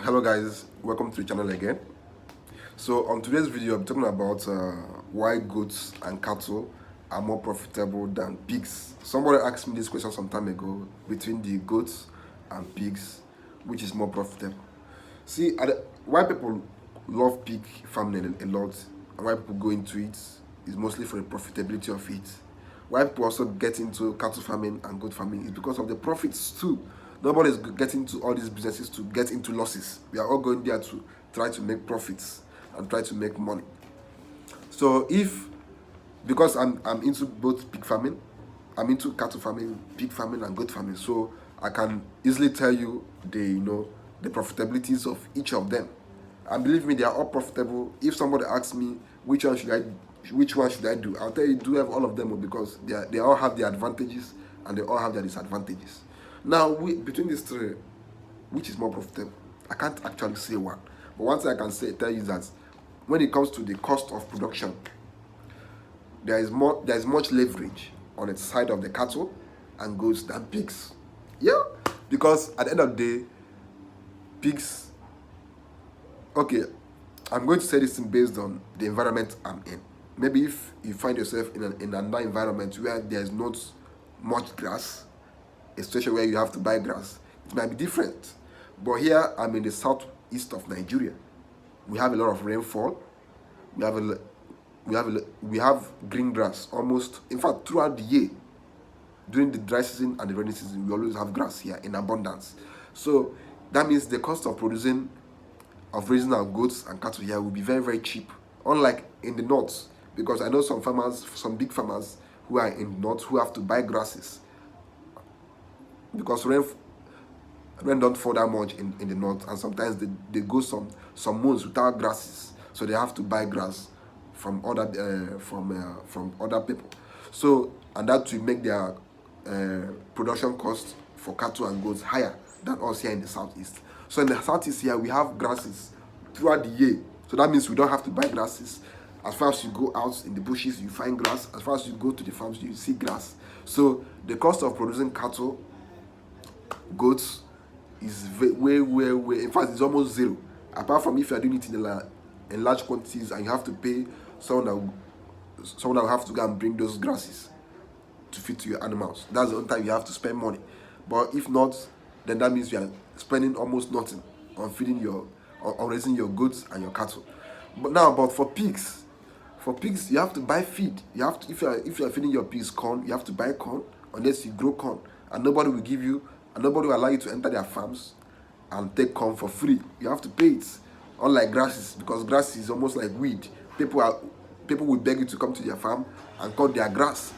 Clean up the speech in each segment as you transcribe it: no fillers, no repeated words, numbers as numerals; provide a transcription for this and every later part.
Hello guys, welcome to the channel again. So on today's video I'm talking about why goats and cattle are more profitable than pigs. Somebody asked me this question some time ago, between the goats and pigs, which is more profitable. See, why people love pig farming a lot and why people go into it is mostly for the profitability of it. Why people also get into cattle farming and goat farming is because of the profits too. Nobody is getting into all these businesses to get into losses. We are all going there to try to make profits and try to make money. So because I'm into both pig farming, I'm into cattle farming, pig farming, and goat farming. So I can easily tell you the profitabilities of each of them. And believe me, they are all profitable. If somebody asks me which one should I do, I'll tell you do have all of them because they all have their advantages and they all have their disadvantages. Now, between these three, which is more profitable? I can't actually say one. But one thing I can tell you is that when it comes to the cost of production, there is much leverage on the side of the cattle and goats than pigs. Yeah, because at the end of the day, pigs. Okay, I'm going to say this thing based on the environment I'm in. Maybe if you find yourself in another environment where there is not much grass, especially where you have to buy grass, it might be different. But here I'm in the southeast of Nigeria. We have a lot of rainfall. We have green grass almost. In fact, throughout the year, during the dry season and the rainy season, we always have grass here in abundance. So that means the cost of raising our goats and cattle here will be very, very cheap. Unlike in the north, because I know some big farmers who are in the north who have to buy grasses because rain don't fall that much in the north, and sometimes they go some months without grasses, so they have to buy grass from other people. So, and that will make their production cost for cattle and goats higher than us here in the southeast. So in the southeast here we have grasses throughout the year, so that means we don't have to buy grasses. As far as you go out in the bushes, you find grass. As far as you go to the farms, you see grass. So the cost of producing cattle, goats, is way. In fact, it's almost zero. Apart from if you are doing it in large quantities and you have to pay someone that will have to go and bring those grasses to feed to your animals. That's the only time you have to spend money. But if not, then that means you are spending almost nothing on feeding on raising your goats and your cattle. But for pigs, you have to buy feed. You have to, if you are feeding your pigs corn, you have to buy corn unless you grow corn, and nobody will allow you to enter their farms and take corn for free. You have to pay it. Unlike grasses, because grass is almost like weed. People will beg you to come to their farm and cut their grass.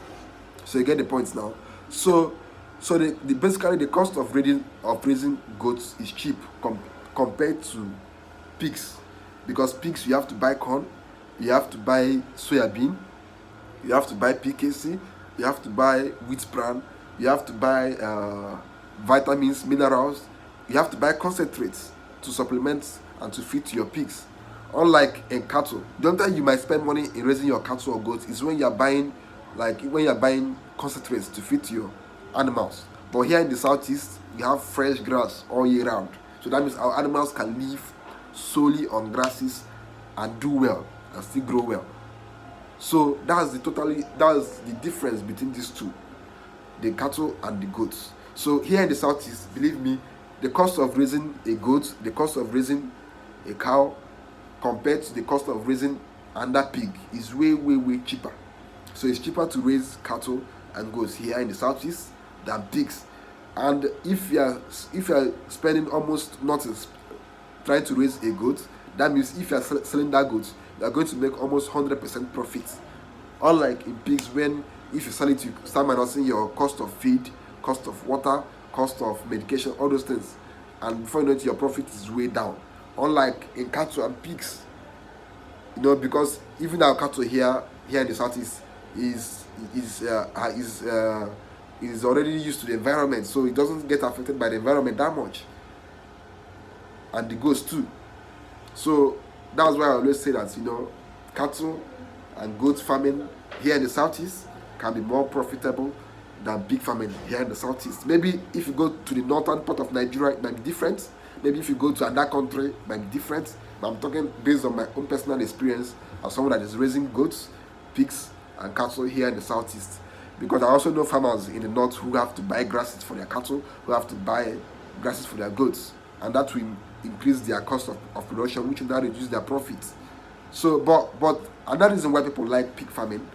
So you get the point now. So basically the cost of raising goats is cheap compared to pigs, because pigs you have to buy corn, you have to buy soybean, you have to buy PKC, you have to buy wheat bran, you have to buy vitamins, minerals, you have to buy concentrates to supplement and to feed to your pigs. Unlike in cattle, the only time you might spend money in raising your cattle or goats is when you're buying concentrates to feed to your animals. But here in the southeast, we have fresh grass all year round. So that means our animals can live solely on grasses and do well and still grow well. So that's the difference between these two, the cattle and the goats. So here in the southeast, believe me, the cost of raising a goat, the cost of raising a cow compared to the cost of raising another pig is way cheaper. So it's cheaper to raise cattle and goats here in the southeast than pigs. And if you are spending almost nothing trying to raise a goat, that means if you are selling that goat, you are going to make almost 100% profit. Unlike in pigs, when if you sell it, you start minusing your cost of feed, cost of water, cost of medication, all those things, and before you know it, your profit is way down. Unlike in cattle and pigs, because even our cattle here in the southeast is already used to the environment, so it doesn't get affected by the environment that much, and the goats too. So that's why I always say that cattle and goat farming here in the southeast can be more profitable than pig farming here in the southeast. Maybe if you go to the northern part of Nigeria, it might be different, Maybe if you go to another country, it might be different. But I'm talking based on my own personal experience as someone that is raising goats, pigs, and cattle here in the southeast. Because I also know farmers in the north who have to buy grasses for their cattle, who have to buy grasses for their goats, and that will increase their cost of production, which will now reduce their profits. So, but another reason why people like pig farming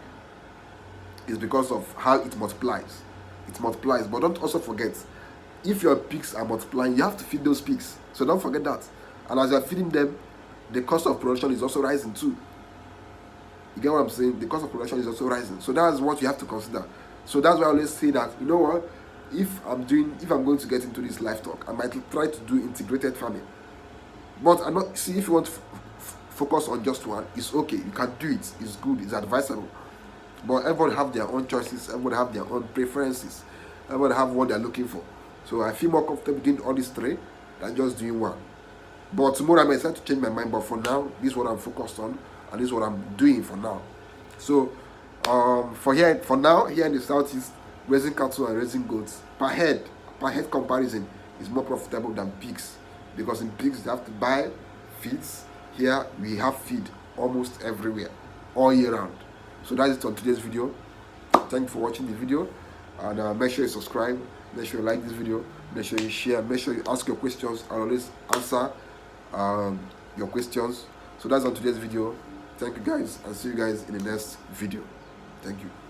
is because of how it multiplies. It multiplies, but don't also forget, if your pigs are multiplying, you have to feed those pigs. So don't forget that. And as you're feeding them, the cost of production is also rising too. You get what I'm saying? The cost of production is also rising. So that's what you have to consider. So that's why I always say that, you know what, if I'm going to get into this livestock, I might try to do integrated farming. But I'm not, see, if you want to focus on just one, it's okay. You can do it. It's good. It's advisable. But everybody have their own choices. Everybody have their own preferences. Everybody have what they're looking for. So I feel more comfortable doing all these three than just doing one. But tomorrow I may decide to change my mind. But for now, this is what I'm focused on, and this is what I'm doing for now. So for now, here in the southeast, raising cattle and raising goats per head comparison is more profitable than pigs, because in pigs you have to buy feeds. Here we have feed almost everywhere, all year round. So that is it on today's video. Thank you for watching the video, and make sure you subscribe, make sure you like this video, make sure you share, make sure you ask your questions. I'll always answer your questions. So that's on today's video. Thank you guys, and see you guys in the next video. Thank you.